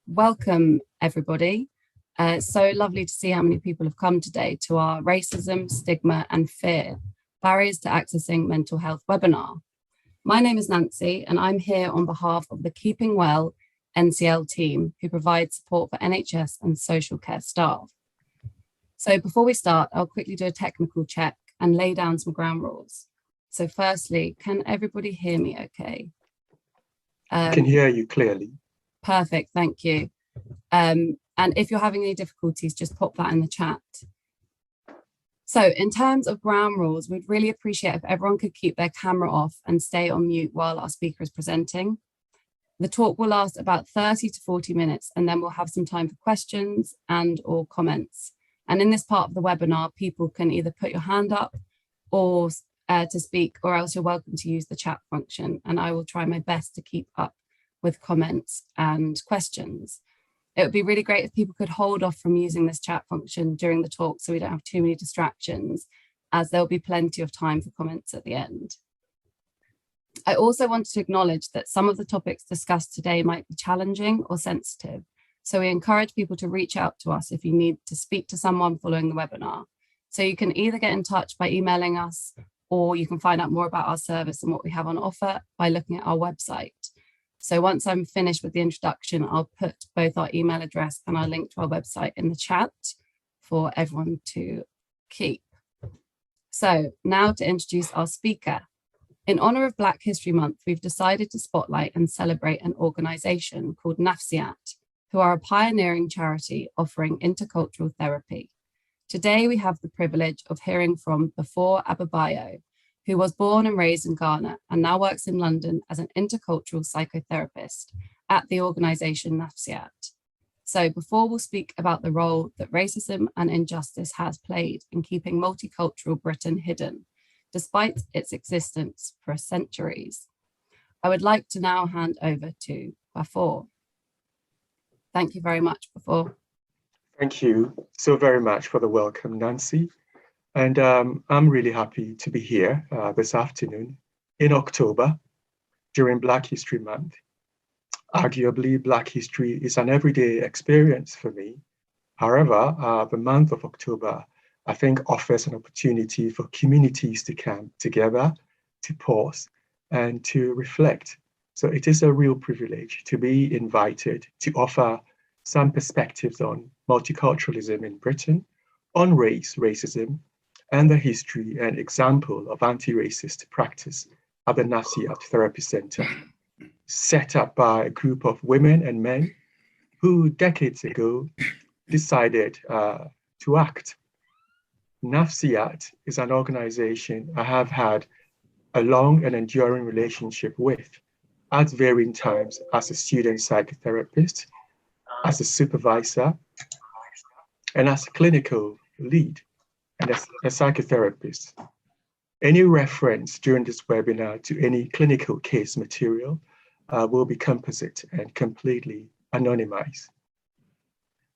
Welcome, everybody. It's so lovely to see how many people have come today to our Racism, Stigma and Fear, Barriers to Accessing Mental Health webinar. My name is Nancy, and I'm here on behalf of the Keeping Well NCL team, who provides support for NHS and social care staff. So before we start, I'll quickly do a technical check and lay down some ground rules. So firstly, can everybody hear me okay? I can hear you clearly. Perfect, thank you. And if you're having any difficulties, just pop that in the chat. So in terms of ground rules, we'd really appreciate if everyone could keep their camera off and stay on mute while our speaker is presenting. The talk will last about 30 to 40 minutes, and then we'll have some time for questions and or comments. And in this part of the webinar, people can either put your hand up or to speak, or else you're welcome to use the chat function. And I will try my best to keep up with comments and questions. It would be really great if people could hold off from using this chat function during the talk so we don't have too many distractions, as there'll be plenty of time for comments at the end. I also wanted to acknowledge that some of the topics discussed today might be challenging or sensitive, so we encourage people to reach out to us if you need to speak to someone following the webinar. So you can either get in touch by emailing us, or you can find out more about our service and what we have on offer by looking at our website. So once I'm finished with the introduction, I'll put both our email address and our link to our website in the chat for everyone to keep. So now to introduce our speaker. In honor of Black History Month, we've decided to spotlight and celebrate an organization called Nafsiat, who are a pioneering charity offering intercultural therapy. Today, we have the privilege of hearing from Before Ababayo, who was born and raised in Ghana and now works in London as an intercultural psychotherapist at the organization Nafsiat. So before we'll speak about the role that racism and injustice has played in keeping multicultural Britain hidden, despite its existence for centuries, I would like to now hand over to Before. Thank you very much, Before. Thank you so very much for the welcome, Nancy. And I'm really happy to be here this afternoon in October during Black History Month. Arguably, Black history is an everyday experience for me. However, the month of October, I think, offers an opportunity for communities to come together, to pause, and to reflect. So it is a real privilege to be invited to offer some perspectives on multiculturalism in Britain, on race, racism, and the history and example of anti-racist practice at the Nafsiat Therapy Center, set up by a group of women and men who decades ago decided to act. Nafsiat is an organization I have had a long and enduring relationship with at varying times as a student psychotherapist, as a supervisor, and as a clinical lead and as a psychotherapist. Any reference during this webinar to any clinical case material will be composite and completely anonymized.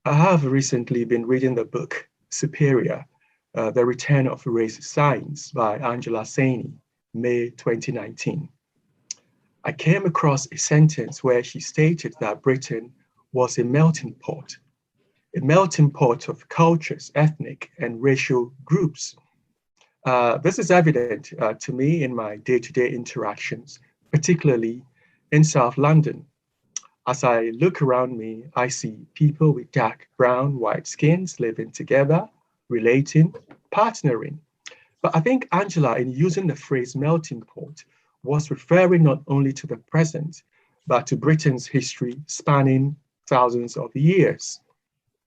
I have recently been reading the book Superior, The Return of Race Science by Angela Saini, May 2019. I came across a sentence where she stated that Britain was a melting pot of cultures, ethnic and racial groups. This is evident to me in my day-to-day interactions, particularly in South London. As I look around me, I see people with dark brown, white skins living together, relating, partnering. But I think Angela, in using the phrase melting pot, was referring not only to the present, but to Britain's history spanning thousands of years.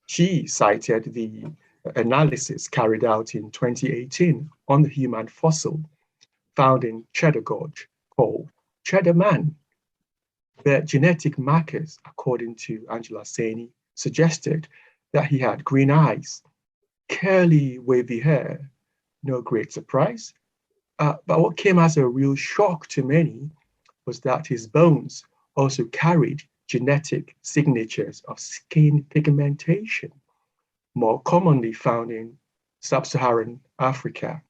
She cited the analysis carried out in 2018 on the human fossil found in Cheddar Gorge called Cheddar Man. The genetic markers, according to Angela Saini, suggested that he had green eyes, curly, wavy hair, no great surprise. But what came as a real shock to many was that his bones also carried genetic signatures of skin pigmentation, more commonly found in sub-Saharan Africa.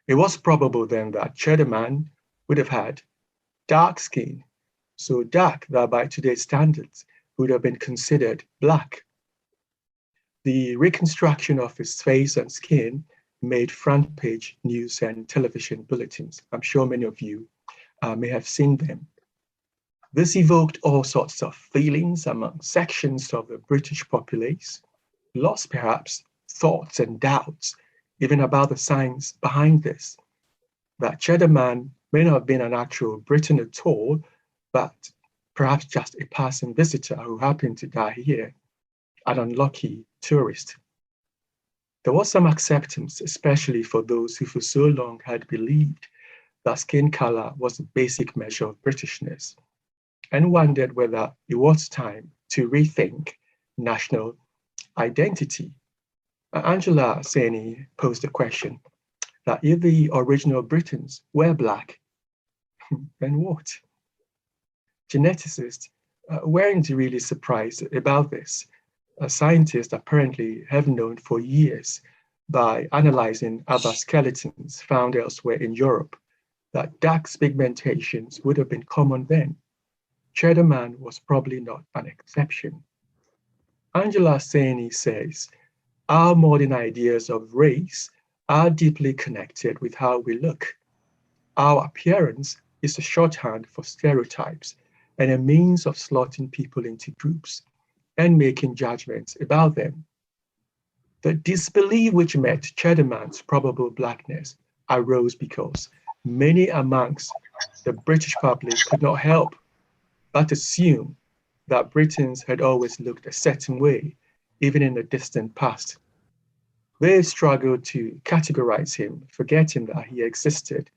It was probable then that Cheddar Man would have had dark skin, so dark that by today's standards would have been considered Black. The reconstruction of his face and skin made front page news and television bulletins. I'm sure many of you may have seen them. This evoked all sorts of feelings among sections of the British populace, lost perhaps thoughts and doubts even about the science behind this, that Cheddar Man may not have been an actual Briton at all, but perhaps just a passing visitor who happened to die here, an unlucky tourist. There was some acceptance, especially for those who for so long had believed that skin color was a basic measure of Britishness, and wondered whether it was time to rethink national identity. Angela Saini posed the question that if the original Britons were Black, then what? Geneticists weren't really surprised about this. Scientists apparently have known for years by analyzing other skeletons found elsewhere in Europe that dark pigmentations would have been common then. Cheddar Man was probably not an exception. Angela Saini says, our modern ideas of race are deeply connected with how we look. Our appearance is a shorthand for stereotypes and a means of slotting people into groups and making judgments about them. The disbelief which met Cheddar Man's probable Blackness arose because many amongst the British public could not help but assume that Britons had always looked a certain way, even in the distant past. They struggled to categorize him, forgetting that he existed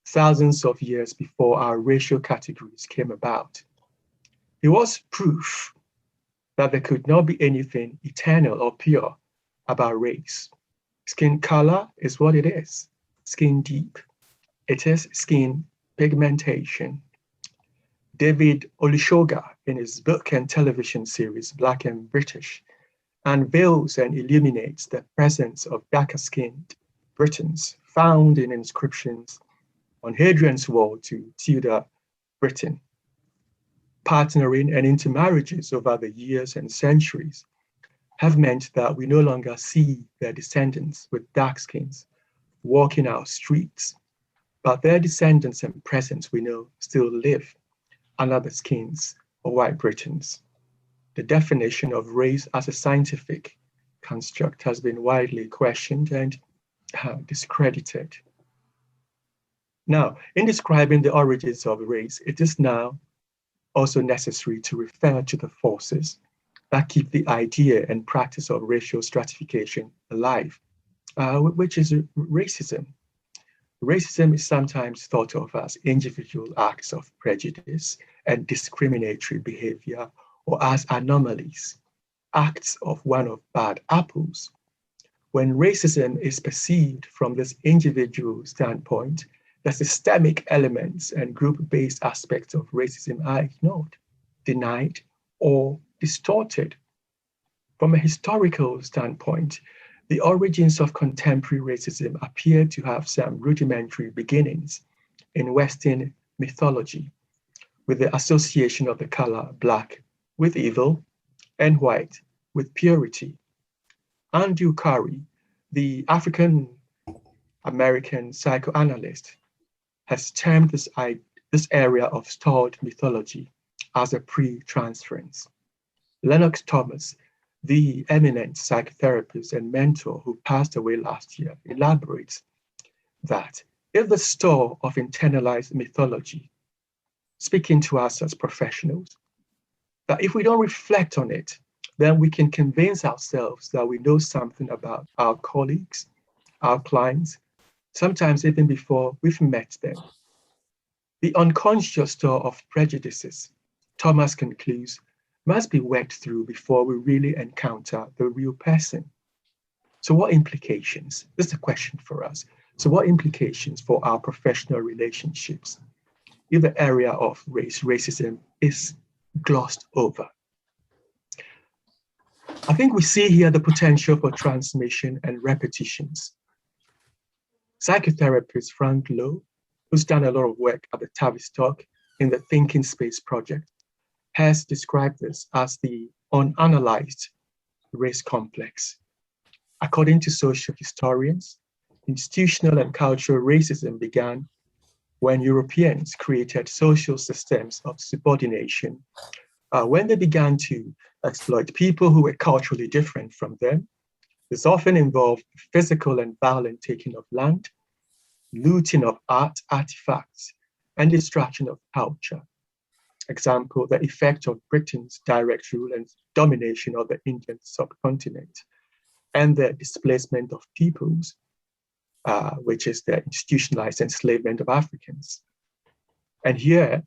thousands of years before our racial categories came about. He was proof that there could not be anything eternal or pure about race. Skin color is what it is, skin deep. It is skin pigmentation. David Olusoga, in his book and television series, Black and British, unveils and illuminates the presence of darker-skinned Britons found in inscriptions on Hadrian's Wall to Tudor Britain. Partnering and intermarriages over the years and centuries have meant that we no longer see their descendants with dark skins walking our streets, but their descendants and presence we know still live under the skins of white Britons. The definition of race as a scientific construct has been widely questioned and discredited. Now, in describing the origins of race, it is now also necessary to refer to the forces that keep the idea and practice of racial stratification alive, which is racism. Racism is sometimes thought of as individual acts of prejudice and discriminatory behavior, or as anomalies, acts of one of bad apples. When racism is perceived from this individual standpoint, the systemic elements and group-based aspects of racism are ignored, denied, or distorted. From a historical standpoint, the origins of contemporary racism appear to have some rudimentary beginnings in Western mythology, with the association of the color Black with evil and white with purity. Andrew Carey, the African-American psychoanalyst, has termed this area of stored mythology as a pre-transference. Lennox Thomas, the eminent psychotherapist and mentor who passed away last year, elaborates that if the store of internalized mythology, speaking to us as professionals, that if we don't reflect on it, then we can convince ourselves that we know something about our colleagues, our clients, sometimes even before we've met them. The unconscious store of prejudices, Thomas concludes, must be worked through before we really encounter the real person. So what implications? This is a question for us. So what implications for our professional relationships if the area of racism is glossed over? I think we see here the potential for transmission and repetitions. Psychotherapist Frank Lowe, who's done a lot of work at the Tavistock in the Thinking Space project, has described this as the unanalyzed race complex. According to social historians, institutional and cultural racism began when Europeans created social systems of subordination, when they began to exploit people who were culturally different from them. This often involved physical and violent taking of land, looting of art artifacts, and destruction of culture. Example, the effect of Britain's direct rule and domination of the Indian subcontinent, and the displacement of peoples, which is the institutionalized enslavement of Africans. And here,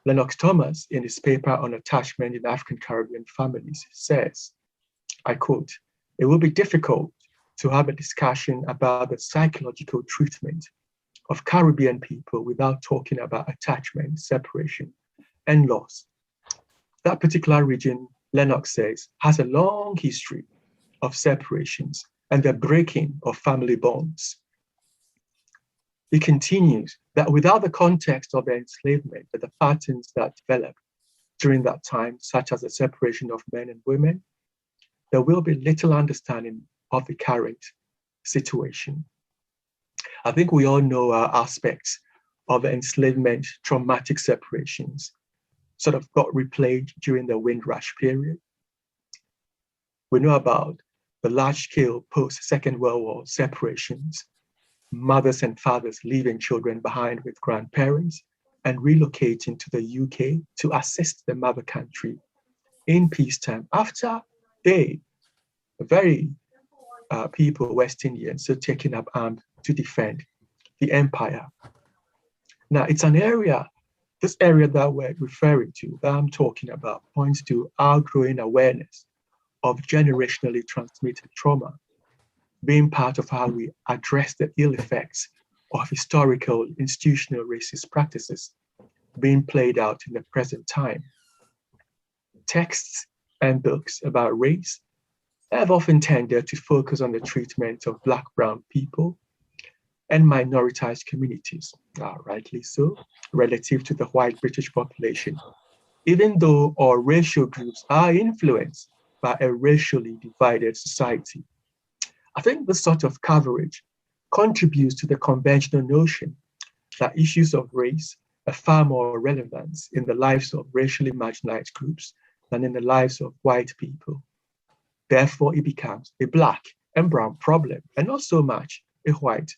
Lennox Thomas, in his paper on attachment in African Caribbean families, says, I quote, "It will be difficult to have a discussion about the psychological treatment of Caribbean people without talking about attachment, separation, and loss. That particular region," Lennox says, "has a long history of separations and the breaking of family bonds." He continues that without the context of the enslavement and the patterns that developed during that time, such as the separation of men and women, there will be little understanding of the current situation. I think we all know aspects of the enslavement, traumatic separations, sort of got replayed during the Windrush period. We know about the large-scale post-Second World War separations, mothers and fathers leaving children behind with grandparents and relocating to the UK to assist the mother country in peacetime after they, the very people, West Indians, so taking up arms to defend the empire. Now, it's an area, this area that we're referring to, that I'm talking about, points to our growing awareness of generationally transmitted trauma being part of how we address the ill effects of historical institutional racist practices being played out in the present time. Texts and books about race have often tended to focus on the treatment of Black, brown people and minoritized communities, rightly so, relative to the white British population, even though all racial groups are influenced by a racially divided society. I think this sort of coverage contributes to the conventional notion that issues of race are far more relevant in the lives of racially marginalized groups than in the lives of white people. Therefore, it becomes a Black and brown problem, and not so much a white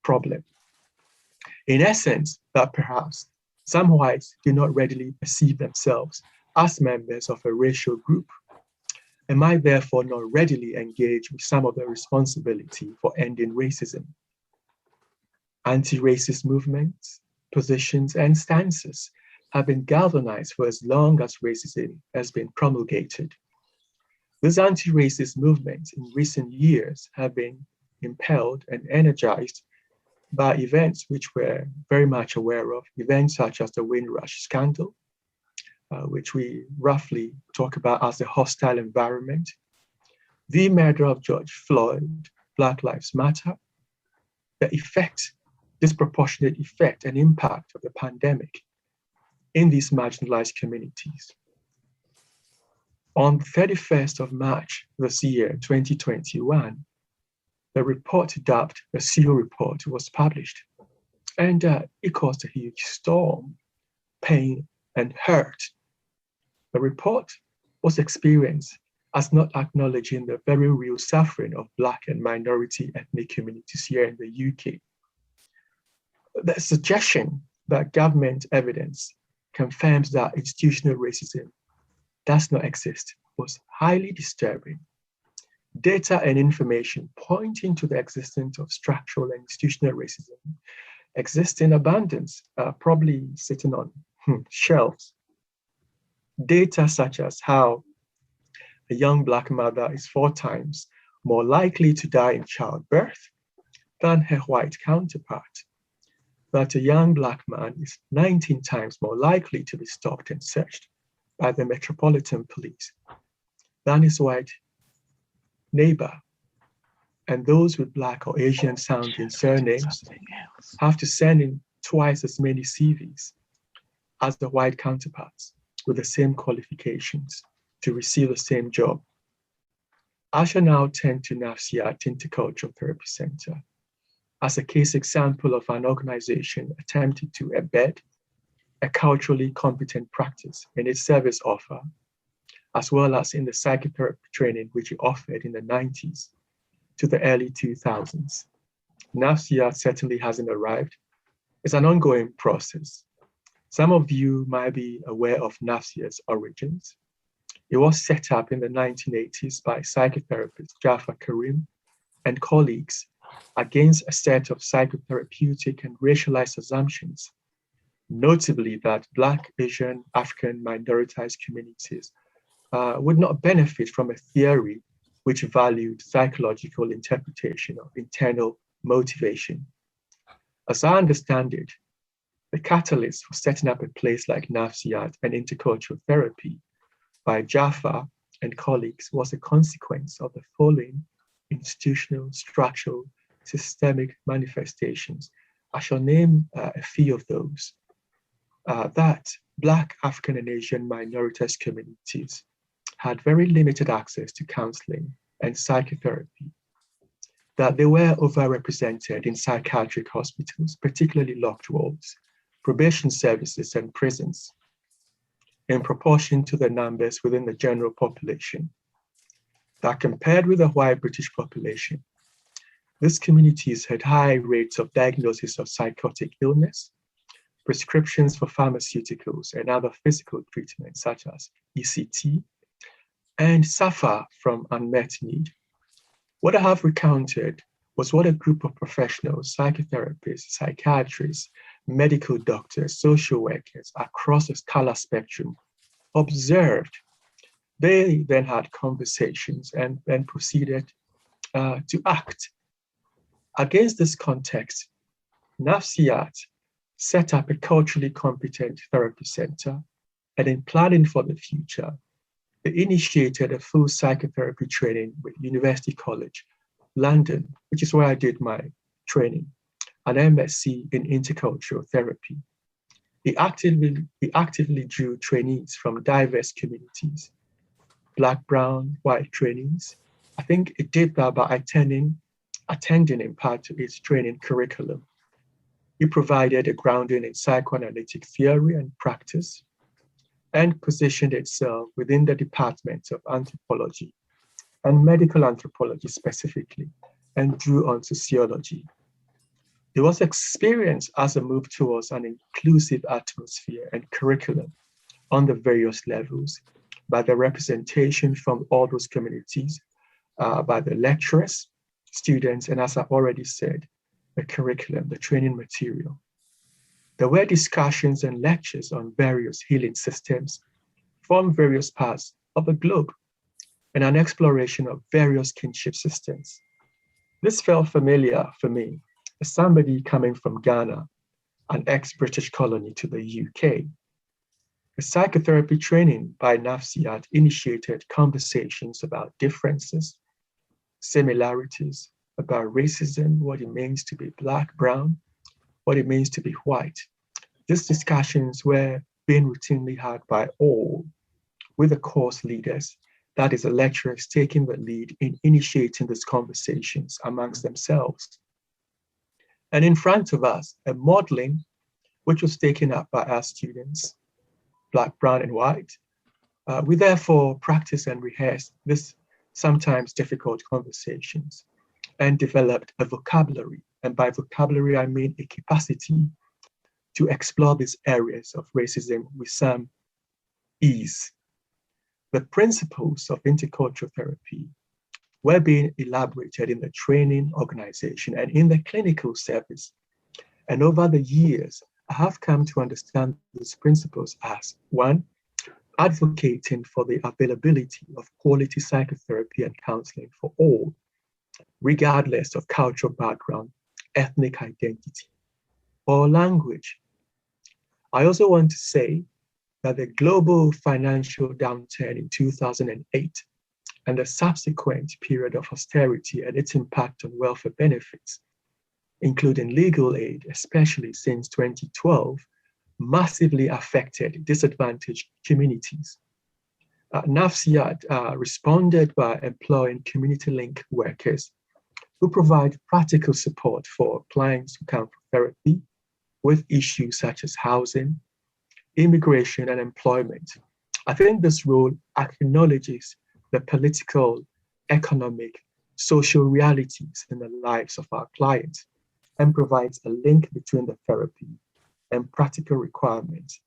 problem. In essence, that perhaps some whites do not readily perceive themselves as members of a racial group, and might therefore not readily engage with some of the responsibility for ending racism. Anti-racist movements, positions, and stances have been galvanized for as long as racism has been promulgated. These anti-racist movements in recent years have been impelled and energized by events which we're very much aware of, events such as the Windrush scandal, which we roughly talk about as a hostile environment, the murder of George Floyd, Black Lives Matter, the effect, disproportionate effect and impact of the pandemic in these marginalized communities. On the 31st of March this year, 2021, the report dubbed the SEAL report was published, and it caused a huge storm, pain, and hurt. The report was experienced as not acknowledging the very real suffering of Black and minority ethnic communities here in the UK. The suggestion that government evidence confirms that institutional racism does not exist was highly disturbing. Data and information pointing to the existence of structural and institutional racism exist in abundance, probably sitting on shelves. Data such as how a young Black mother is 4 times more likely to die in childbirth than her white counterpart, that a young Black man is 19 times more likely to be stopped and searched by the Metropolitan Police than his white neighbor, and those with Black or Asian sounding surnames have to send in twice as many CVs as the white counterparts. with the same qualifications to receive the same job. I shall now turn to NAFCIAT Intercultural Therapy Center as a case example of an organization attempting to embed a culturally competent practice in its service offer, as well as in the psychotherapy training which it offered in the 90s to the early 2000s. NAFCIAT certainly hasn't arrived. It's an ongoing process. Some of you might be aware of NAFCIAT's origins. It was set up in the 1980s by psychotherapist Jafar Karim and colleagues against a set of psychotherapeutic and racialized assumptions, notably that Black, Asian, African, minoritized communities would not benefit from a theory which valued psychological interpretation of internal motivation. As I understand it, the catalyst for setting up a place like NAFCIAT and intercultural therapy by Jafar and colleagues was a consequence of the following institutional, structural, systemic manifestations. I shall name a few of those. That Black, African, and Asian minoritized communities had very limited access to counseling and psychotherapy, that they were overrepresented in psychiatric hospitals, particularly locked wards, probation services, and prisons, in proportion to the numbers within the general population, that compared with the white British population, these communities had high rates of diagnosis of psychotic illness, prescriptions for pharmaceuticals and other physical treatments such as ECT, and suffer from unmet need. What I have recounted was what a group of professionals, psychotherapists, psychiatrists, medical doctors, social workers across the color spectrum observed. They then had conversations and proceeded to act. Against this context, NAFCIAT set up a culturally competent therapy center, and in planning for the future, they initiated a full psychotherapy training with University College, London, which is where I did my training, an MSc in intercultural therapy. It actively drew trainees from diverse communities, Black, brown, white trainees. I think it did that by attending in part to its training curriculum. It provided a grounding in psychoanalytic theory and practice, and positioned itself within the departments of anthropology and medical anthropology specifically, and drew on sociology. It was experienced as a move towards an inclusive atmosphere and curriculum on the various levels by the representation from all those communities, by the lecturers, students, and as I already said, the curriculum, the training material. There were discussions and lectures on various healing systems from various parts of the globe, and an exploration of various kinship systems. This felt familiar for me as somebody coming from Ghana, an ex-British colony to the UK. The psychotherapy training by NAFCIAT initiated conversations about differences, similarities, about racism, what it means to be Black, brown, what it means to be white. These discussions were being routinely had by all, with the course leaders, that is, the lecturers taking the lead in initiating these conversations amongst themselves. And in front of us, a modeling which was taken up by our students, Black, brown, and white. We therefore practice and rehearse this sometimes difficult conversations and developed a vocabulary. And by vocabulary, I mean a capacity to explore these areas of racism with some ease. The principles of intercultural therapy were being elaborated in the training organization and in the clinical service. And over the years, I have come to understand these principles as one, advocating for the availability of quality psychotherapy and counseling for all, regardless of cultural background, ethnic identity, or language. I also want to say that the global financial downturn in 2008 and the subsequent period of austerity and its impact on welfare benefits, including legal aid, especially since 2012, massively affected disadvantaged communities. NAFSIAT responded by employing community link workers who provide practical support for clients who come for therapy with issues such as housing, immigration, and employment. I think this role acknowledges the political, economic, social realities in the lives of our clients and provides a link between the therapy and practical requirements.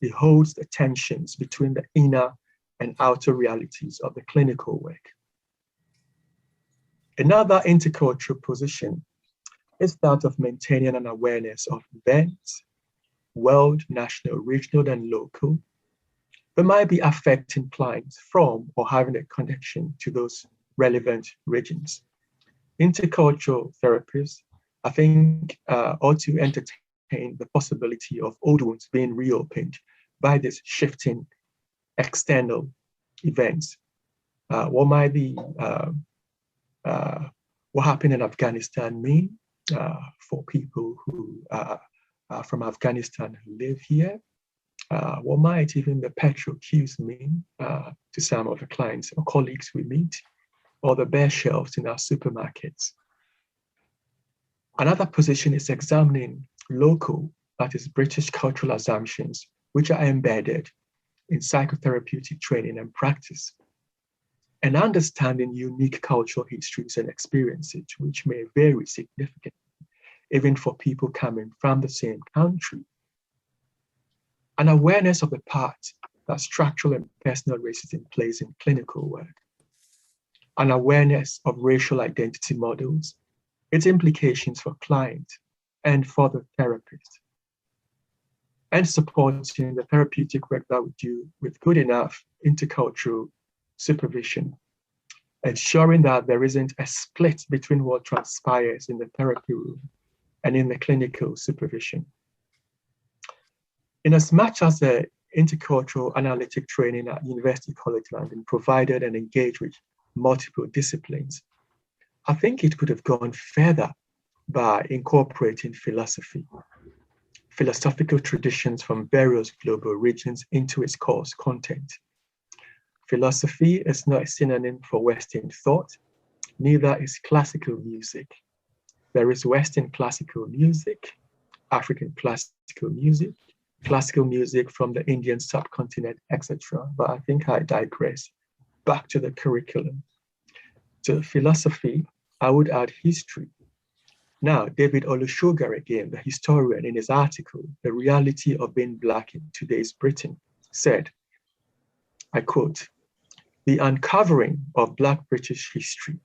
It holds the tensions between the inner and outer realities of the clinical work. Another intercultural position is that of maintaining an awareness of events, world, national, regional, and local, that might be affecting clients from or having a connection to those relevant regions. Intercultural therapists, I think, ought to entertain the possibility of old wounds being reopened by this shifting external events. What might the what happened in Afghanistan mean for people who from Afghanistan who live here? What might even the petrol queues mean to some of the clients or colleagues we meet, or the bare shelves in our supermarkets? Another position is examining local, that is British cultural assumptions, which are embedded in psychotherapeutic training and practice, and understanding unique cultural histories and experiences, which may vary significantly, even for people coming from the same country. An awareness of the part that structural and personal racism plays in clinical work. An awareness of racial identity models, its implications for clients and for the therapist. And supporting the therapeutic work that we do with good enough intercultural supervision, ensuring that there isn't a split between what transpires in the therapy room and in the clinical supervision. In as much as the intercultural analytic training at University College London provided and engaged with multiple disciplines, I think it could have gone further by incorporating philosophy, philosophical traditions from various global regions into its course content. Philosophy is not a synonym for Western thought, neither is classical music. There is Western classical music, African classical music from the Indian subcontinent, etc. But I think I digress. Back to the curriculum. To philosophy, I would add history. Now, David Olusoga again, the historian, in his article, The Reality of Being Black in Today's Britain, said, I quote, "The uncovering of Black British history,"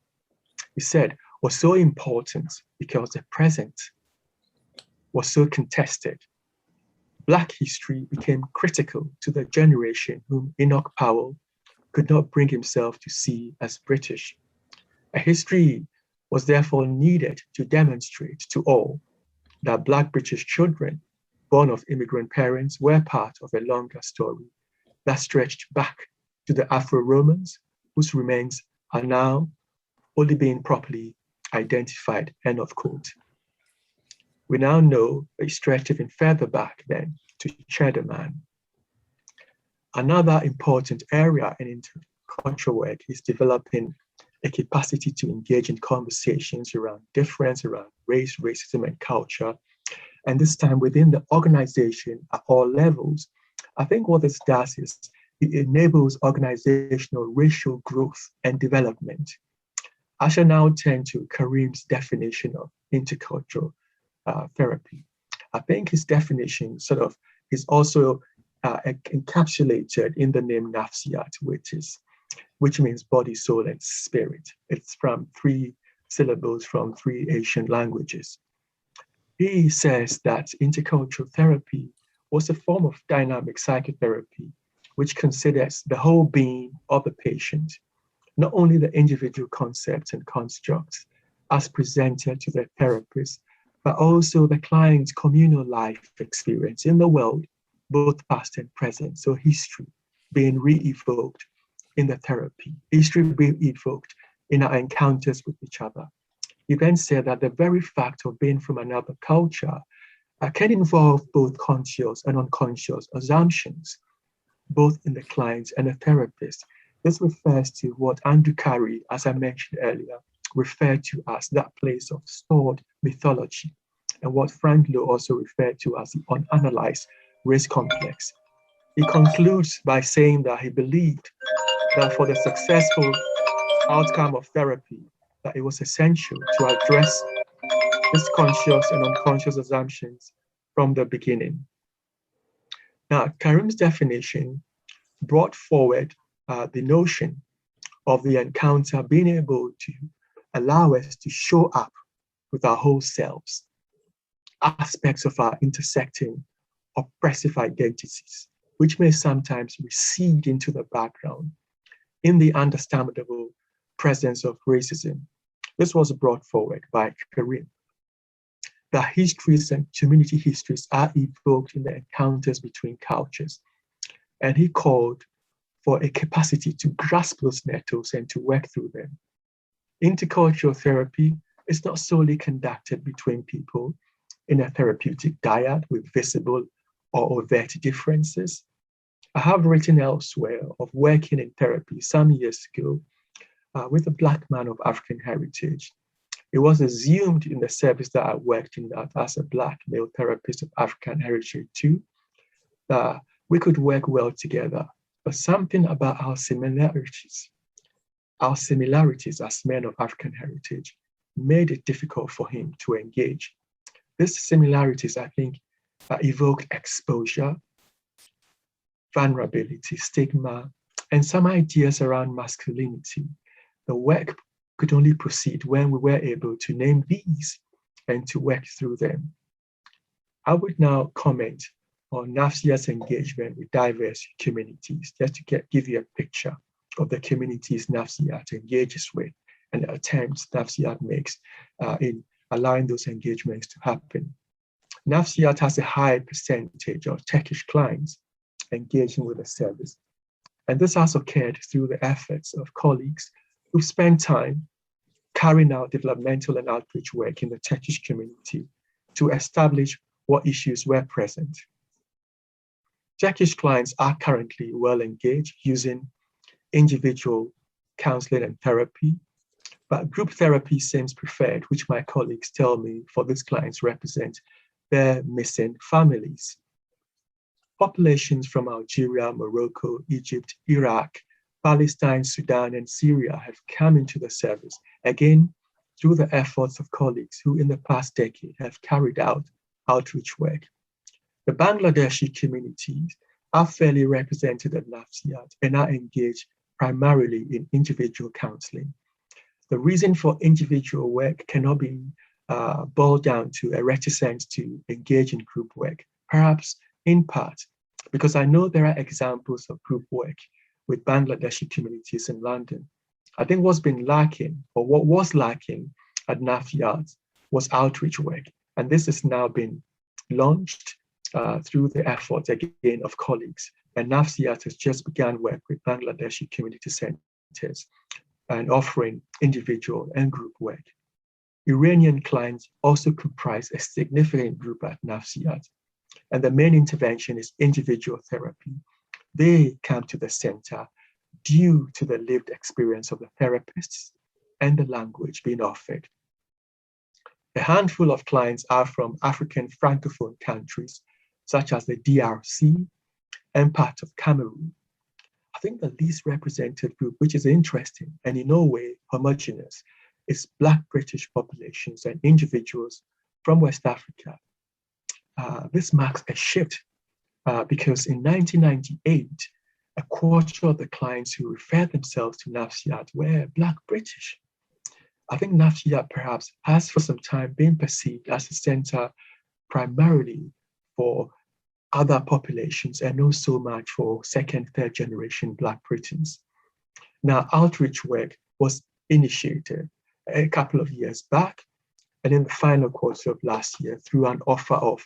he said, "was so important because the present was so contested. Black history became critical to the generation whom Enoch Powell could not bring himself to see as British. A history was therefore needed to demonstrate to all that Black British children born of immigrant parents were part of a longer story that stretched back to the Afro-Romans, whose remains are now only being properly identified," end of quote. We now know they stretched even further back then to Cheddar Man. Another important area in intercultural work is developing a capacity to engage in conversations around difference, around race, racism, and culture, and this time within the organization at all levels. I think what this does is it enables organizational racial growth and development. I shall now turn to Kareem's definition of intercultural therapy. I think his definition sort of is also encapsulated in the name Nafsiyat, which means body, soul, and spirit. It's from 3 syllables from 3 Asian languages. He says that intercultural therapy was a form of dynamic psychotherapy, which considers the whole being of the patient, not only the individual concepts and constructs as presented to the therapist, but also the client's communal life experience in the world, both past and present. So history being re-evoked in the therapy, history being evoked in our encounters with each other. He then said that the very fact of being from another culture can involve both conscious and unconscious assumptions, both in the client and the therapist. This refers to what Andrew Carey, as I mentioned earlier, referred to as that place of stored mythology, and what Frank Lowe also referred to as the unanalyzed race complex. He concludes by saying that he believed that for the successful outcome of therapy, that it was essential to address these conscious and unconscious assumptions from the beginning. Now, Karim's definition brought forward the notion of the encounter being able to allow us to show up with our whole selves, aspects of our intersecting oppressive identities, which may sometimes recede into the background in the understandable presence of racism. This was brought forward by Karim. The histories and community histories are evoked in the encounters between cultures. And he called for a capacity to grasp those nettles and to work through them. Intercultural therapy is not solely conducted between people in a therapeutic dyad with visible or overt differences. I have written elsewhere of working in therapy some years ago with a Black man of African heritage. It was assumed in the service that I worked in that as a Black male therapist of African heritage too, that we could work well together, but something about our similarities as men of African heritage made it difficult for him to engage. These similarities, I think, evoked exposure, vulnerability, stigma, and some ideas around masculinity. The work could only proceed when we were able to name these and to work through them. I would now comment on NAFCIA's engagement with diverse communities, just to give you a picture of the communities NAFCIA engages with and the attempts NAFCIA makes in allowing those engagements to happen. NAFCIA has a high percentage of Turkish clients engaging with the service. And this has occurred through the efforts of colleagues who've spent time carrying out developmental and outreach work in the Turkish community to establish what issues were present. Turkish clients are currently well engaged using individual counseling and therapy, but group therapy seems preferred, which my colleagues tell me for these clients represent their missing families. Populations from Algeria, Morocco, Egypt, Iraq, Palestine, Sudan, and Syria have come into the service, again, through the efforts of colleagues who in the past decade have carried out outreach work. The Bangladeshi communities are fairly represented at NAFCIA and are engaged primarily in individual counseling. The reason for individual work cannot be boiled down to a reticence to engage in group work, perhaps in part because I know there are examples of group work with Bangladeshi communities in London. I think what's been lacking, or what was lacking at NAFCIA was outreach work. And this has now been launched through the efforts, again, of colleagues. And NAFCIA has just begun work with Bangladeshi community centers and offering individual and group work. Iranian clients also comprise a significant group at NAFCIA. And the main intervention is individual therapy. They come to the center due to the lived experience of the therapists and the language being offered. A handful of clients are from African Francophone countries, such as the DRC and part of Cameroon. I think the least represented group, which is interesting and in no way homogeneous, is Black British populations and individuals from West Africa. This marks a shift because in 1998, a quarter of the clients who referred themselves to NAFCIA were Black British. I think NAFCIA perhaps has for some time been perceived as a center primarily for other populations and not so much for second, third generation Black Britons. Now, outreach work was initiated a couple of years back, and in the final quarter of last year through an offer of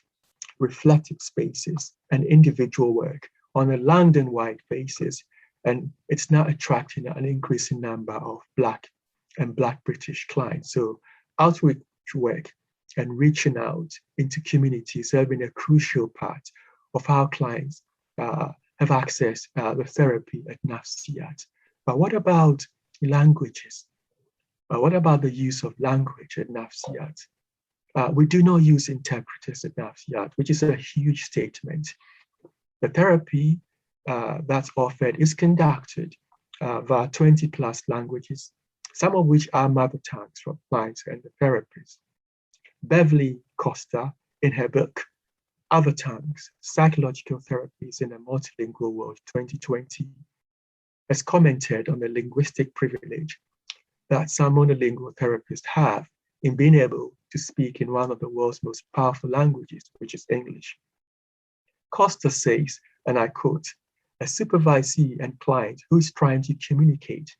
reflective spaces and individual work on a London-wide basis, and it's now attracting an increasing number of Black and Black British clients. So outreach work and reaching out into communities have been a crucial part of how clients have accessed the therapy at NAFCIAT. But what about languages? What about the use of language at NAFCIAT? We do not use interpreters at NAFCIAT, which is a huge statement. The therapy that's offered is conducted via 20 plus languages, some of which are mother tongues from clients and the therapists. Beverly Costa, in her book, Other Tongues, Psychological Therapies in a Multilingual World 2020, has commented on the linguistic privilege that some monolingual therapists have in being able to speak in one of the world's most powerful languages, which is English. Costa says, and I quote, "A supervisee and client who is trying to communicate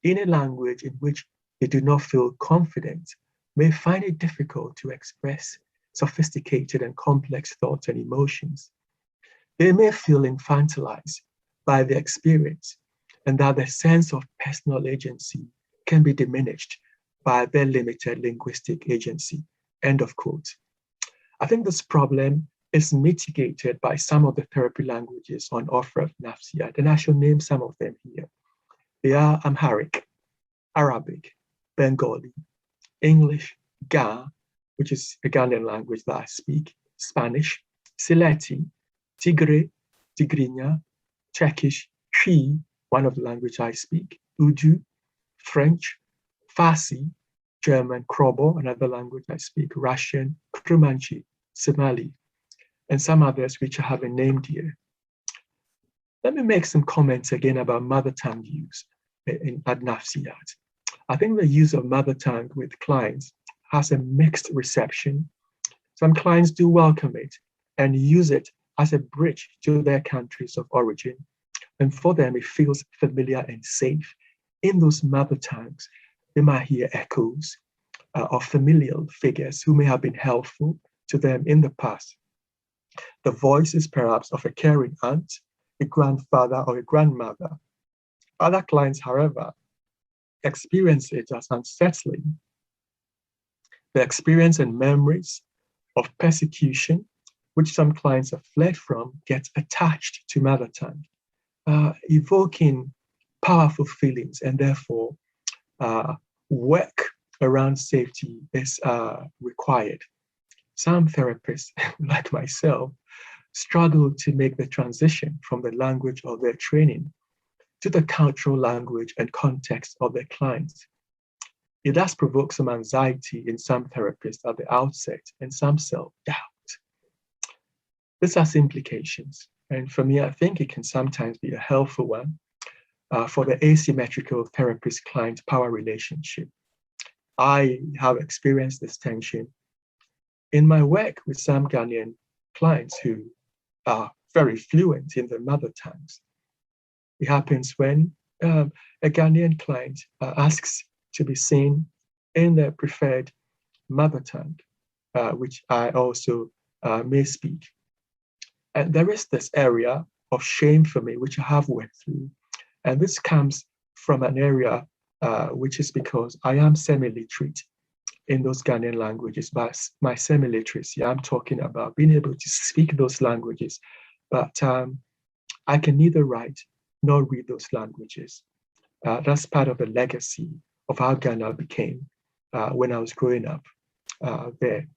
in a language in which they do not feel confident may find it difficult to express sophisticated and complex thoughts and emotions. They may feel infantilized by the experience and that their sense of personal agency can be diminished by their limited linguistic agency." End of quote. I think this problem is mitigated by some of the therapy languages on offer at NAFCIAT, and I shall name some of them here. They are Amharic, Arabic, Bengali, English, Ga, which is a Ghanaian language that I speak, Spanish, Sileti, Tigre, Tigrinya, Turkish, Twi, one of the languages I speak, Urdu, French, Farsi, German, Krobo, another language I speak, Russian, Kurmanji, Somali, and some others which I haven't named here. Let me make some comments again about mother tongue use at NAFCIAT. I think the use of mother tongue with clients has a mixed reception. Some clients do welcome it and use it as a bridge to their countries of origin. And for them, it feels familiar and safe. In those mother tongues, they might hear echoes of familial figures who may have been helpful to them in the past. The voice is perhaps of a caring aunt, a grandfather, or a grandmother. Other clients, however, experience it as unsettling. The experience and memories of persecution, which some clients have fled from, get attached to mother tongue, evoking powerful feelings, and therefore work around safety is required. Some therapists, like myself, struggle to make the transition from the language of their training to the cultural language and context of their clients. It does provoke some anxiety in some therapists at the outset and some self-doubt. This has implications, and for me, I think it can sometimes be a helpful one for the asymmetrical therapist-client power relationship. I have experienced this tension in my work with some Ghanaian clients who are very fluent in their mother tongues. It happens when a Ghanaian client asks to be seen in their preferred mother tongue, which I also may speak. And there is this area of shame for me, which I have worked through. And this comes from an area which is because I am semi-literate in those Ghanaian languages. But my semi-literacy, I'm talking about being able to speak those languages, but I can neither write nor read those languages. That's part of the legacy of how Ghana became when I was growing up there.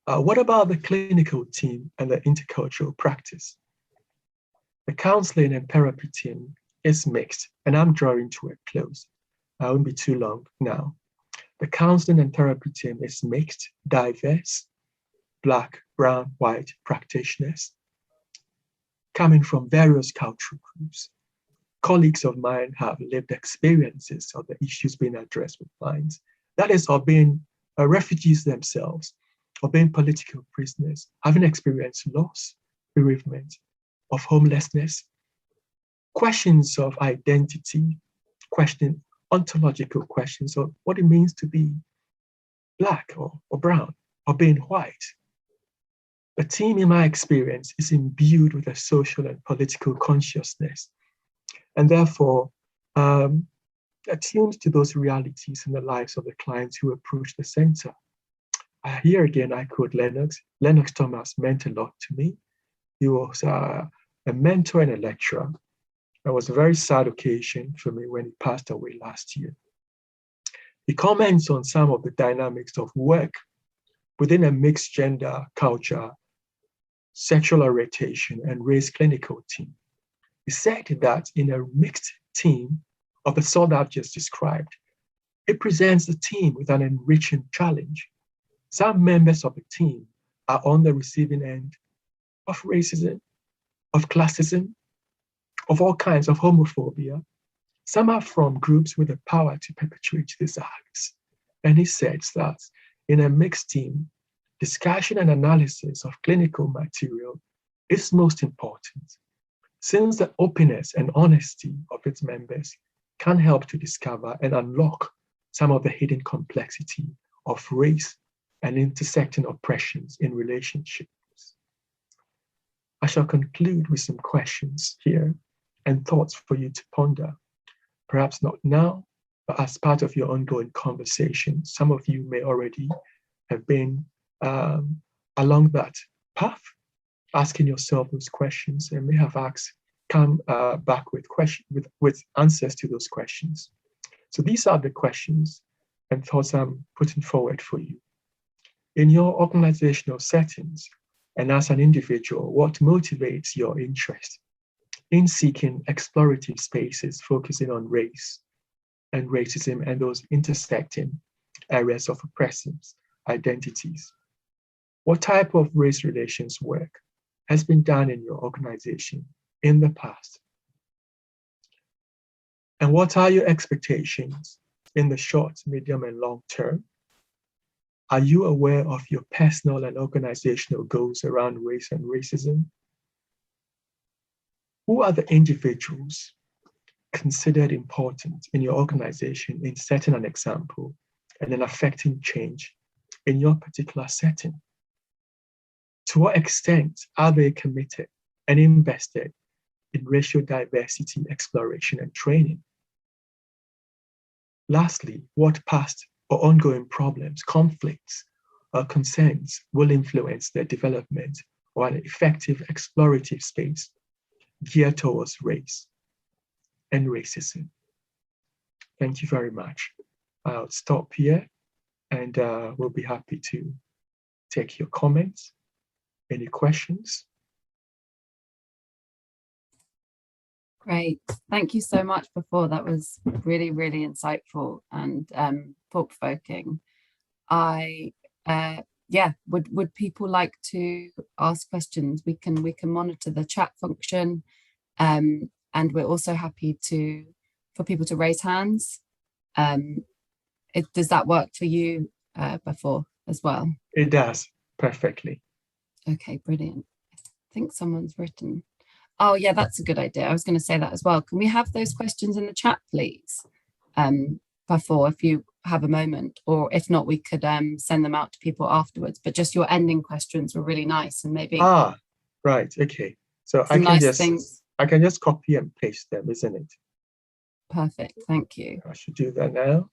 What about the clinical team and the intercultural practice? The counseling and therapy team is mixed, and I'm drawing to a close. I won't be too long now. The counseling and therapy team is mixed, diverse, Black, brown, white practitioners coming from various cultural groups. Colleagues of mine have lived experiences of the issues being addressed with clients. That is, of being refugees themselves, of being political prisoners, having experienced loss, bereavement, of homelessness, questions of identity, ontological questions of what it means to be Black or brown, or being white. The team, in my experience, is imbued with a social and political consciousness, and therefore attuned to those realities in the lives of the clients who approach the center. Here again, I quote Lennox. Lennox Thomas meant a lot to me. He was a mentor and a lecturer. It was a very sad occasion for me when he passed away last year. He comments on some of the dynamics of work within a mixed gender culture, sexual orientation, and race clinical team. He said that in a mixed team of the sort I've just described, it presents the team with an enriching challenge. Some members of the team are on the receiving end of racism, of classism, of all kinds of homophobia. Some are from groups with the power to perpetuate these acts. And he says that in a mixed team, discussion and analysis of clinical material is most important, since the openness and honesty of its members can help to discover and unlock some of the hidden complexity of race and intersecting oppressions in relationships. I shall conclude with some questions here and thoughts for you to ponder. Perhaps not now, but as part of your ongoing conversation. Some of you may already have been along that path, asking yourself those questions, and may have come back with answers to those questions. So these are the questions and thoughts I'm putting forward for you. In your organizational settings and as an individual, what motivates your interest in seeking explorative spaces focusing on race and racism and those intersecting areas of oppressive identities? What type of race relations work has been done in your organization in the past? And what are your expectations in the short, medium, and long term? Are you aware of your personal and organizational goals around race and racism? Who are the individuals considered important in your organization in setting an example and in affecting change in your particular setting? To what extent are they committed and invested in racial diversity exploration and training? Lastly, what past or ongoing problems, conflicts, or concerns will influence the development of an effective explorative space geared towards race and racism? Thank you very much. I'll stop here and we'll be happy to take your comments. Any questions? Great. Thank you so much, Before. That was really, really insightful and thought-provoking. Would people like to ask questions? We can monitor the chat function, and we're also happy for people to raise hands. Does that work for you, Before, as well? It does perfectly. Okay, brilliant. I think someone's written. Oh yeah, that's a good idea. I was going to say that as well. Can we have those questions in the chat, please? Before, if you have a moment, or if not, we could send them out to people afterwards. But just your ending questions were really nice, and maybe right, okay. So I can just copy and paste them, isn't it? Perfect, thank you. I should do that now.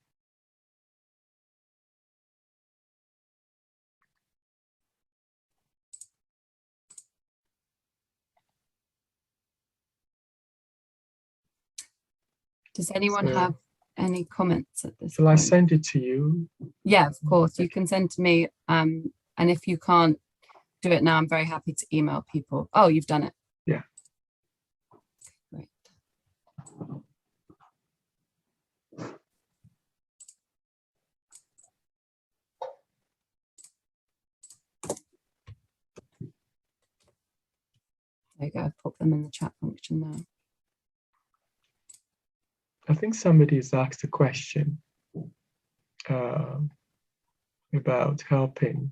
Does anyone have any comments at this point? Shall I send it to you? Yeah, of course. Okay. You can send to me. And if you can't do it now, I'm very happy to email people. Oh, you've done it. Yeah. Great. There you go. I've put them in the chat function now. I think somebody has asked a question about helping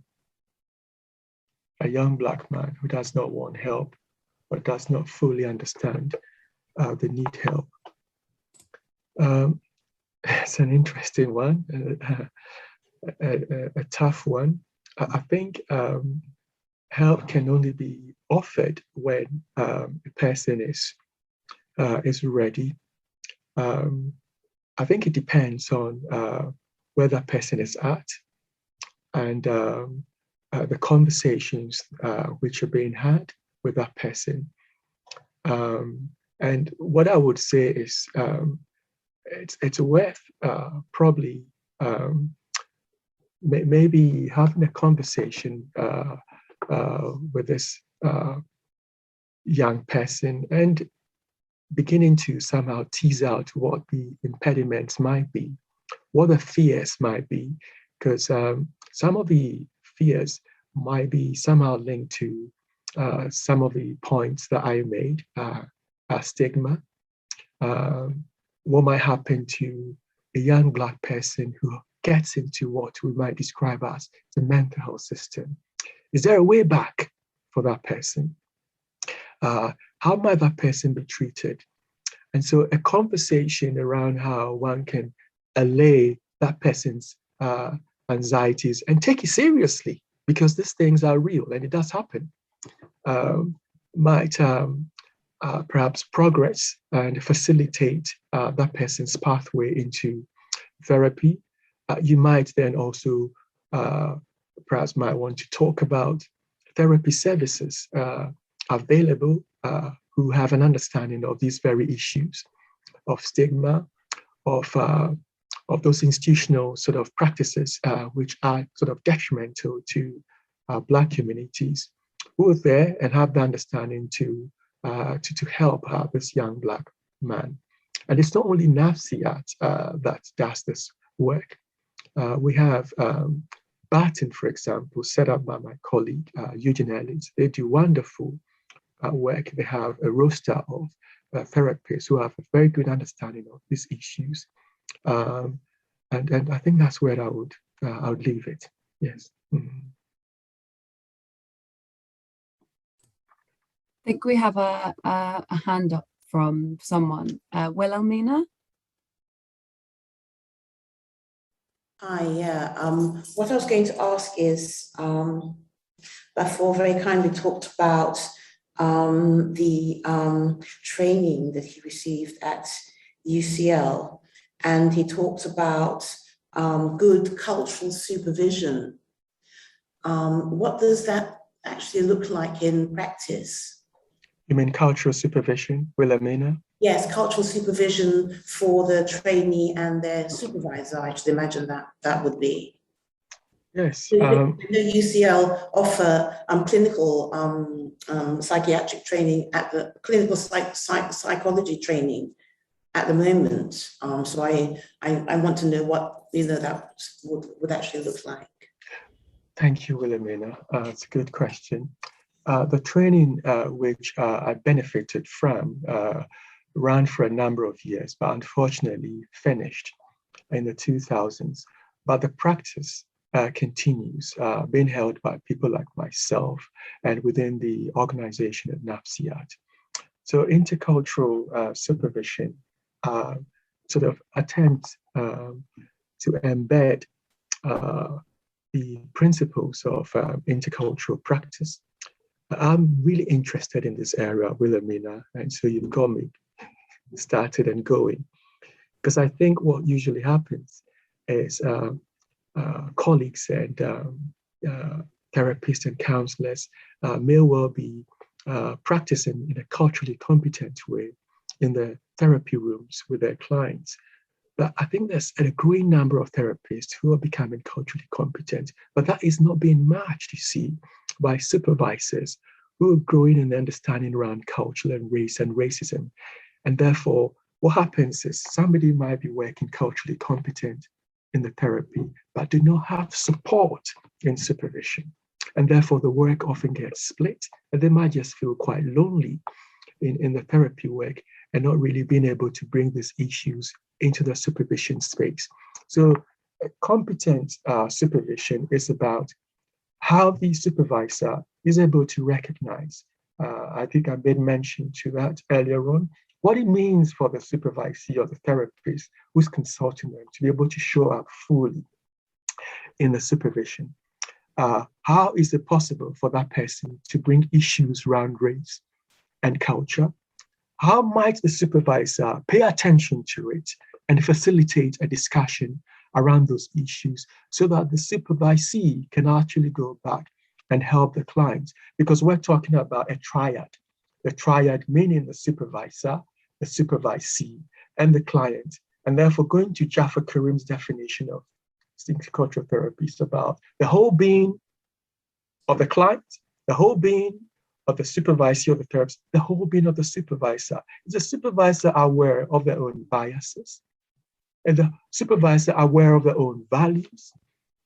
a young Black man who does not want help or does not fully understand the need help. It's an interesting one, a tough one. I think help can only be offered when a person is ready. I think it depends on where that person is at, and the conversations which are being had with that person. And what I would say is it's worth probably maybe having a conversation with this young person and beginning to somehow tease out what the impediments might be, what the fears might be, because some of the fears might be somehow linked to some of the points that I made, stigma. What might happen to a young Black person who gets into what we might describe as the mental health system? Is there a way back for that person? How might that person be treated? And so a conversation around how one can allay that person's anxieties and take it seriously, because these things are real and it does happen, might perhaps progress and facilitate that person's pathway into therapy. You might then also perhaps might want to talk about therapy services available who have an understanding of these very issues of stigma, of those institutional sort of practices which are sort of detrimental to Black communities, who are there and have the understanding to help this young Black man. And it's not only NAFCIAT that does this work. We have Barton, for example, set up by my colleague, Eugene Ellis. They do wonderful work. They have a roster of therapists who have a very good understanding of these issues. And I think that's where I would leave it. Yes. Mm-hmm. I think we have a hand up from someone. Wilhelmina? Hi, yeah. What I was going to ask is, Bafor very kindly talked about the training that he received at UCL, and he talked about good cultural supervision. What does that actually look like in practice? You mean cultural supervision, Wilhelmina? Yes, cultural supervision for the trainee and their supervisor, I should imagine that would be. Yes. The UCL offer clinical psychiatric training at the clinical psychology training at the moment. So I want to know what that would actually look like. Thank you, Wilhelmina. It's a good question. The training which I benefited from ran for a number of years, but unfortunately finished in the 2000s. But the practice continues, being held by people like myself and within the organization at NAFCIAT. So intercultural supervision sort of attempts to embed the principles of intercultural practice. I'm really interested in this area, Wilhelmina, and so you've got me started and going. Because I think what usually happens is colleagues and therapists and counselors may well be practicing in a culturally competent way in the therapy rooms with their clients. But I think there's a growing number of therapists who are becoming culturally competent, but that is not being matched, you see, by supervisors who are growing in understanding around culture and race and racism. And therefore, what happens is somebody might be working culturally competent in the therapy, but do not have support in supervision. And therefore, the work often gets split, and they might just feel quite lonely in the therapy work and not really being able to bring these issues into the supervision space. So competent supervision is about how the supervisor is able to recognize, I think I made mention to that earlier on, what it means for the supervisee or the therapist who's consulting them to be able to show up fully in the supervision. How is it possible for that person to bring issues around race and culture? How might the supervisor pay attention to it and facilitate a discussion around those issues so that the supervisee can actually go back and help the client. Because we're talking about a triad. The triad meaning the supervisor, the supervisee, and the client. And therefore, going to Jaffa Karim's definition of cultural therapy is about the whole being of the client, the whole being of the supervisor of the therapist, the whole being of the supervisor. Is the supervisor aware of their own biases? And the supervisor aware of their own values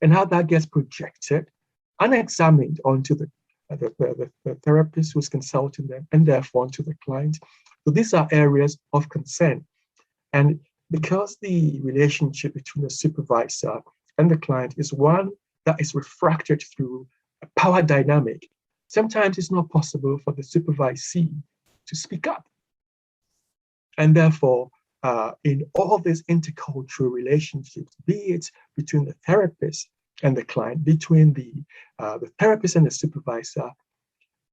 and how that gets projected and examined onto the therapist who's consulting them and therefore onto the client. So these are areas of concern. And because the relationship between the supervisor and the client is one that is refracted through a power dynamic, sometimes it's not possible for the supervisee to speak up. And therefore, in all of these intercultural relationships, be it between the therapist and the client, between the therapist and the supervisor,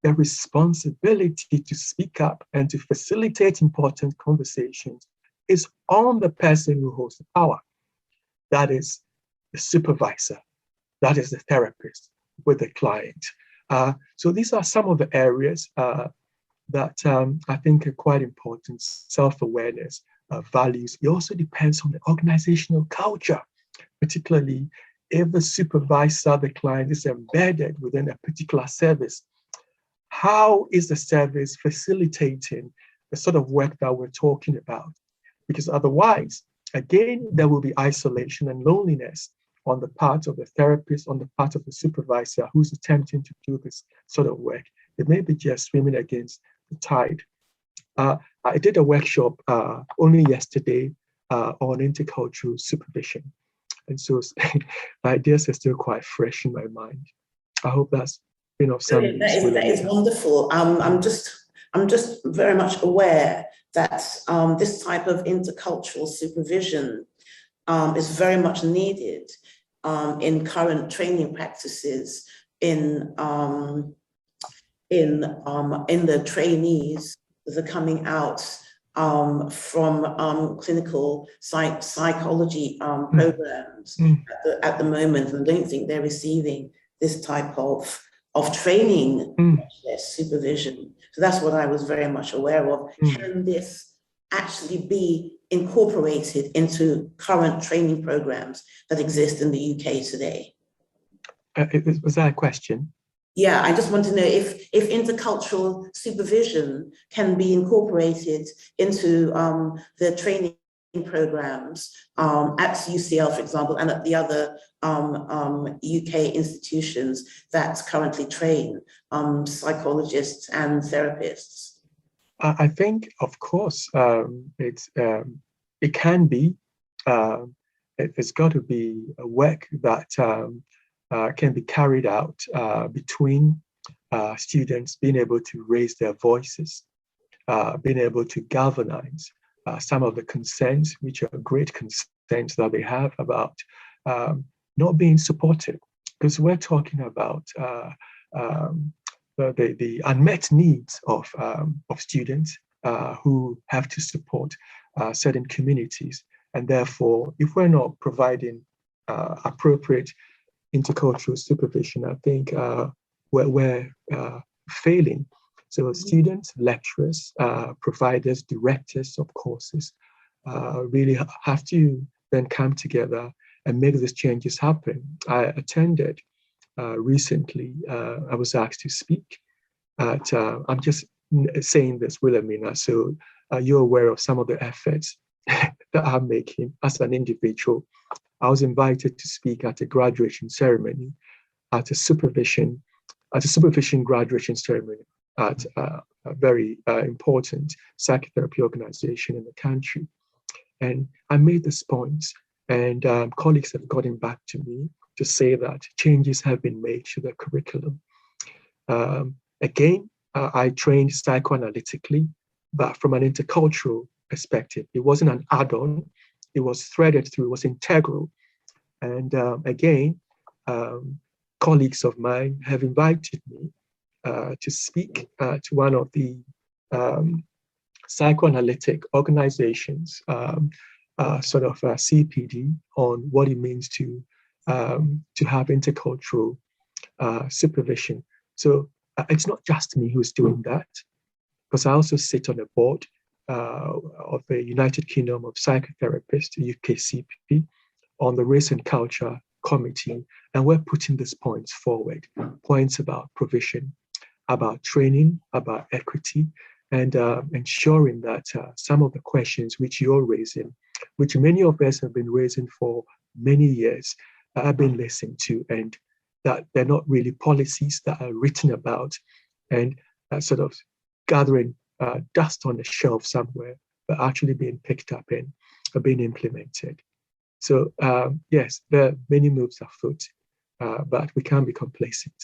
the responsibility to speak up and to facilitate important conversations is on the person who holds the power. That is the supervisor, that is the therapist with the client. So these are some of the areas that I think are quite important. Self-awareness, values. It also depends on the organizational culture, particularly if the supervisor, the client is embedded within a particular service. How is the service facilitating the sort of work that we're talking about? Because otherwise, again, there will be isolation and loneliness on the part of the therapist, on the part of the supervisor who's attempting to do this sort of work. They may be just swimming against the tide. I did a workshop only yesterday on intercultural supervision. And so the ideas are still quite fresh in my mind. I hope that's been of some use. That is wonderful. I'm just very much aware that this type of intercultural supervision is very much needed in current training practices in the trainees that are coming out from clinical psychology programs at the moment, and I don't think they're receiving this type of training, supervision. So that's what I was very much aware of. Can this actually be incorporated into current training programs that exist in the UK today? Was that a question? Yeah, I just want to know if intercultural supervision can be incorporated into the training programs at UCL, for example, and at the other UK institutions that currently train psychologists and therapists. I think, of course, it can be. It's got to be a work that can be carried out between students being able to raise their voices, being able to galvanize some of the concerns, which are great concerns that they have about not being supported. Because we're talking about the unmet needs of students who have to support certain communities. And therefore, if we're not providing appropriate intercultural supervision, I think we're failing. So students, lecturers, providers, directors of courses really have to then come together and make these changes happen. I attended recently, I was asked to speak at, I'm just saying this, Wilhelmina, so you're aware of some of the efforts that I'm making as an individual. I was invited to speak at a graduation ceremony, at a supervision graduation ceremony at a very important psychotherapy organization in the country. And I made this point, and colleagues have gotten back to me to say that changes have been made to the curriculum. Again, I trained psychoanalytically, but from an intercultural perspective. It wasn't an add-on, it was threaded through, it was integral. And again, colleagues of mine have invited me to speak to one of the psychoanalytic organizations sort of CPD on what it means to have intercultural supervision. So it's not just me who's doing that, because I also sit on a board of the United Kingdom of Psychotherapists, UKCP, on the Race and Culture Committee, and we're putting these points forward, points about provision, about training, about equity, and ensuring that some of the questions which you're raising, which many of us have been raising for many years, have been listened to, and that they're not really policies that are written about and sort of gathering dust on the shelf somewhere, but actually being picked up and being implemented. So yes, there are many moves afoot, but we can't be complacent.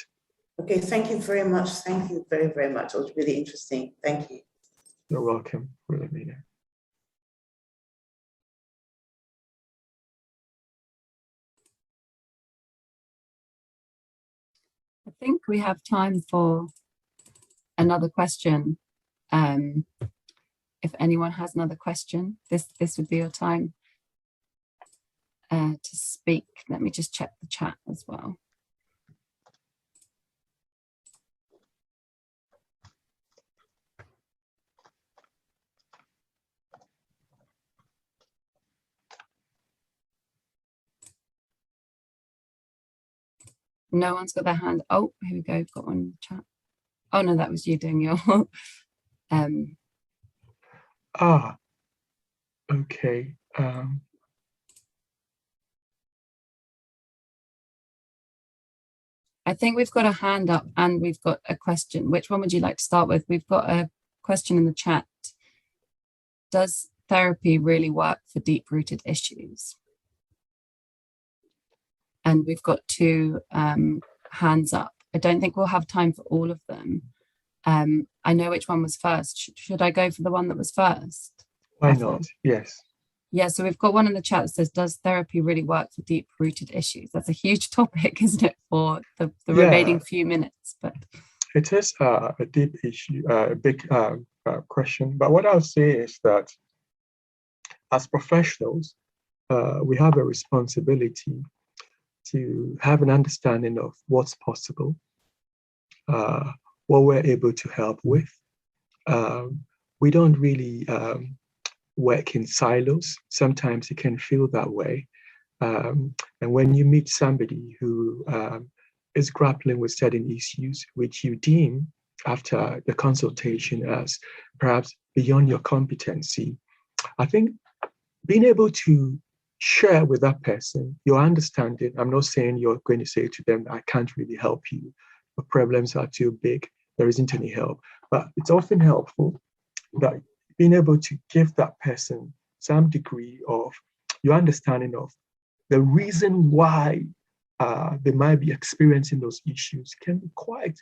Okay, thank you very much. Thank you very, very much. It was really interesting. Thank you. You're welcome, Wilhelmina. I think we have time for another question. If anyone has another question, this would be your time to speak. Let me just check the chat as well. No one's got their hand. Oh, here we go. Got one in the chat. Oh no, that was you doing your. Okay. I think we've got a hand up and we've got a question. Which one would you like to start with? We've got a question in the chat. Does therapy really work for deep-rooted issues? And we've got two hands up. I don't think we'll have time for all of them. I know which one was first. Should I go for the one that was first? Why not? Yes. Yeah, so we've got one in the chat that says, does therapy really work for deep-rooted issues? That's a huge topic, isn't it, for the remaining few minutes? But it is a deep issue, a big question. But what I'll say is that as professionals, we have a responsibility to have an understanding of what's possible, what we're able to help with. We don't really work in silos. Sometimes it can feel that way. And when you meet somebody who is grappling with certain issues, which you deem after the consultation as perhaps beyond your competency, I think being able to share with that person your understanding. I'm not saying you're going to say to them, I can't really help you. The problems are too big. There isn't any help. But it's often helpful that being able to give that person some degree of your understanding of the reason why they might be experiencing those issues can be quite,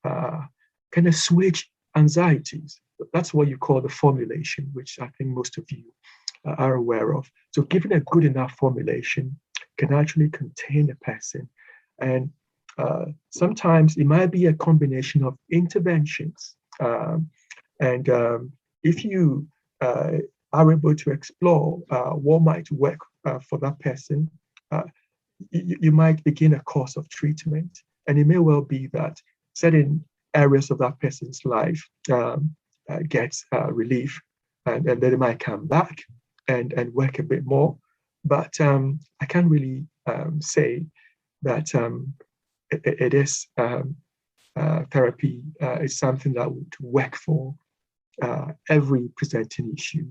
can assuage anxieties. That's what you call the formulation, which I think most of you are aware of. So giving a good enough formulation can actually contain a person. And sometimes it might be a combination of interventions. If you are able to explore what might work for that person, you might begin a course of treatment. And it may well be that certain areas of that person's life gets relief, and then they might come back and work a bit more. But I can't really say that it is therapy is something that would work for every presenting issue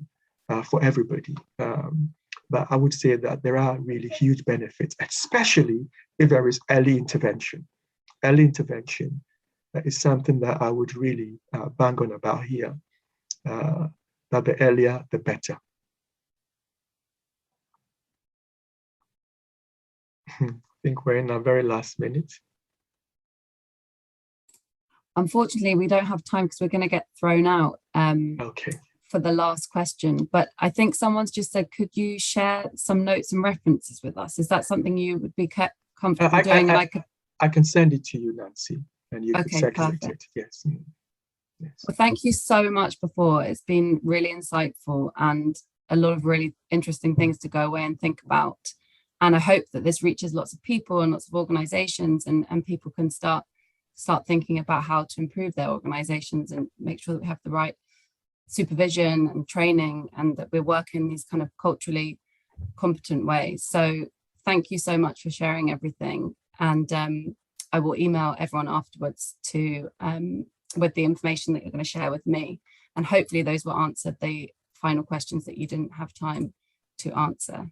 for everybody. But I would say that there are really huge benefits, especially if there is early intervention. Early intervention is something that I would really bang on about here, that the earlier, the better. I think we're in our very last minute. unfortunately, we don't have time because we're going to get thrown out for the last question. But I think someone's just said, could you share some notes and references with us? Is that something you would be comfortable doing? I can send it to you, Nancy, and you can circulate it. Yes. Yes. Well, thank you so much before. It's been really insightful, and a lot of really interesting things to go away and think about. And I hope that this reaches lots of people and lots of organizations, and people can start thinking about how to improve their organizations and make sure that we have the right supervision and training, and that we're working in these kind of culturally competent ways. So thank you so much for sharing everything. And I will email everyone afterwards to with the information that you're going to share with me. And hopefully those will answer the final questions that you didn't have time to answer.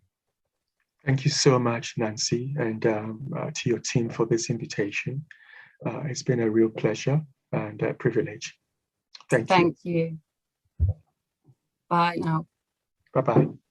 Thank you so much, Nancy, and to your team for this invitation. It's been a real pleasure and a privilege. Thank you. Thank you. Bye now. Bye-bye.